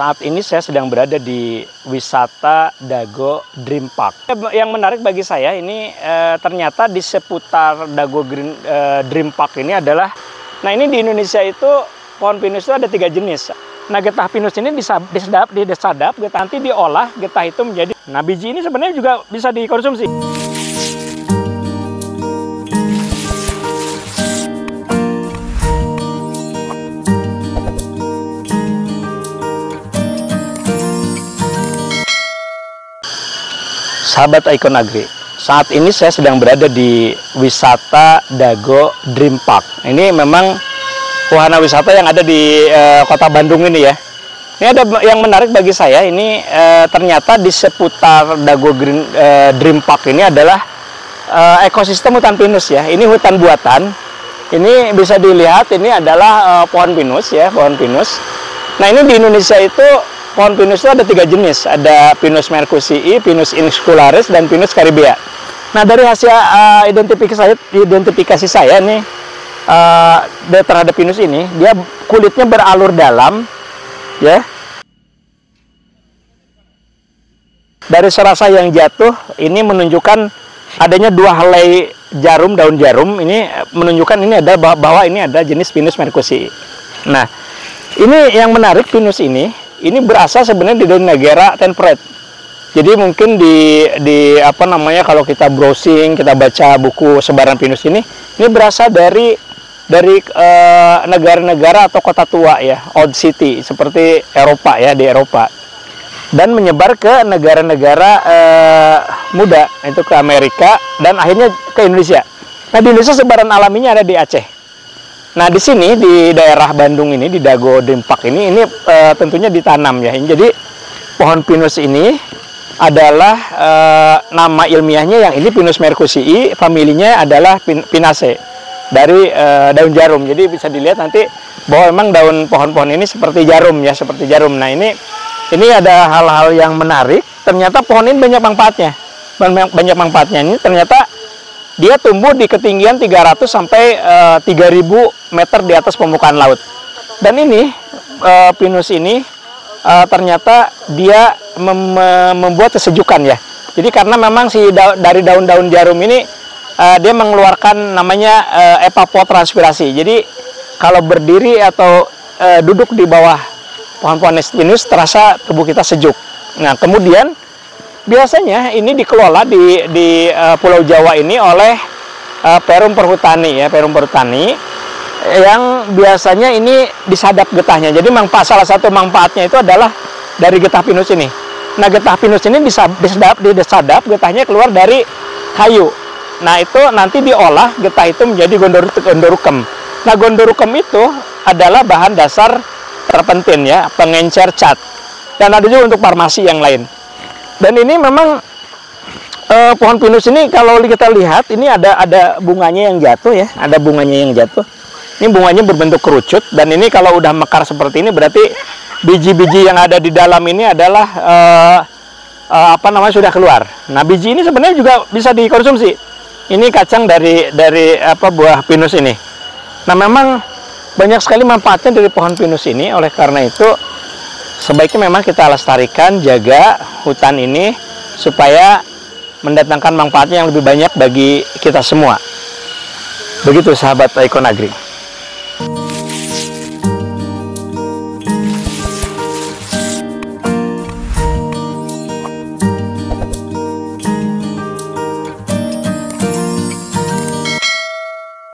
Saat ini saya sedang berada di wisata Dago Dream Park. Yang menarik bagi saya ini ternyata di seputar Dago Dream Park ini adalah, nah ini di Indonesia itu pohon pinus itu ada 3 jenis. Nah getah pinus ini disadap, getah nanti diolah, getah itu menjadi, nah biji ini sebenarnya juga bisa dikonsumsi. Sahabat Icon Agri, saat ini saya sedang berada di wisata Dago Dream Park. Ini memang wahana wisata yang ada di kota Bandung ini ya. Ini ada yang menarik bagi saya, ini ternyata di seputar Dago Dream Park ini adalah ekosistem hutan pinus ya. Ini hutan buatan. Ini bisa dilihat, ini adalah pohon pinus ya, pohon pinus. Nah ini di Indonesia itu pohon pinus itu ada 3 jenis, ada Pinus merkusii, Pinus insularis, dan Pinus caribea. Nah dari hasil identifikasi saya nih terhadap pinus ini, dia kulitnya beralur dalam, ya. Dari serasa yang jatuh, ini menunjukkan adanya 2 helai jarum, daun jarum. Ini menunjukkan ini ada bahwa ini ada jenis Pinus merkusii. Nah ini yang menarik, pinus ini berasal sebenarnya dari negara temperate. Jadi mungkin di apa namanya, kalau kita browsing, kita baca buku sebaran pinus ini berasal dari negara-negara atau kota tua ya, old city seperti Eropa ya, di Eropa, dan menyebar ke negara-negara muda, itu ke Amerika dan akhirnya ke Indonesia. Nah di Indonesia sebaran alaminya ada di Aceh. Nah di sini di daerah Bandung ini, di Dago Dream Park ini tentunya ditanam ya. Jadi pohon pinus ini adalah nama ilmiahnya yang ini Pinus merkusii, familinya adalah Pinaceae, dari daun jarum. Jadi bisa dilihat nanti bahwa memang daun pohon-pohon ini seperti jarum ya, seperti jarum. Nah ini ada hal-hal yang menarik. Ternyata pohon ini banyak manfaatnya. Banyak manfaatnya. Ini ternyata dia tumbuh di ketinggian 300 sampai 3000 meter di atas permukaan laut. Dan ini pinus ini ternyata dia membuat kesejukan ya. Jadi karena memang dari daun-daun jarum ini dia mengeluarkan namanya evapotranspirasi. Jadi kalau berdiri atau duduk di bawah pohon-pohon pinus terasa tubuh kita sejuk. Nah kemudian biasanya ini dikelola di Pulau Jawa ini oleh Perum Perhutani ya, Perum Perhutani, yang biasanya ini disadap getahnya. Jadi salah satu manfaatnya itu adalah dari getah pinus ini. Nah getah pinus ini disadap, getahnya keluar dari kayu. Nah itu nanti diolah, getah itu menjadi gondorukem. Nah gondorukem itu adalah bahan dasar terpentin ya, pengencer cat, dan ada juga untuk farmasi yang lain. Dan ini memang pohon pinus ini kalau kita lihat ini ada bunganya yang jatuh ya, ada bunganya yang jatuh. Ini bunganya berbentuk kerucut, dan ini kalau udah mekar seperti ini berarti biji-biji yang ada di dalam ini adalah apa namanya, sudah keluar. Nah biji ini sebenarnya juga bisa dikonsumsi. Ini kacang dari buah pinus ini. Nah memang banyak sekali manfaatnya dari pohon pinus ini. Oleh karena itu sebaiknya memang kita lestarikan, jaga hutan ini supaya mendatangkan manfaatnya yang lebih banyak bagi kita semua. Begitu sahabat Icon Agri.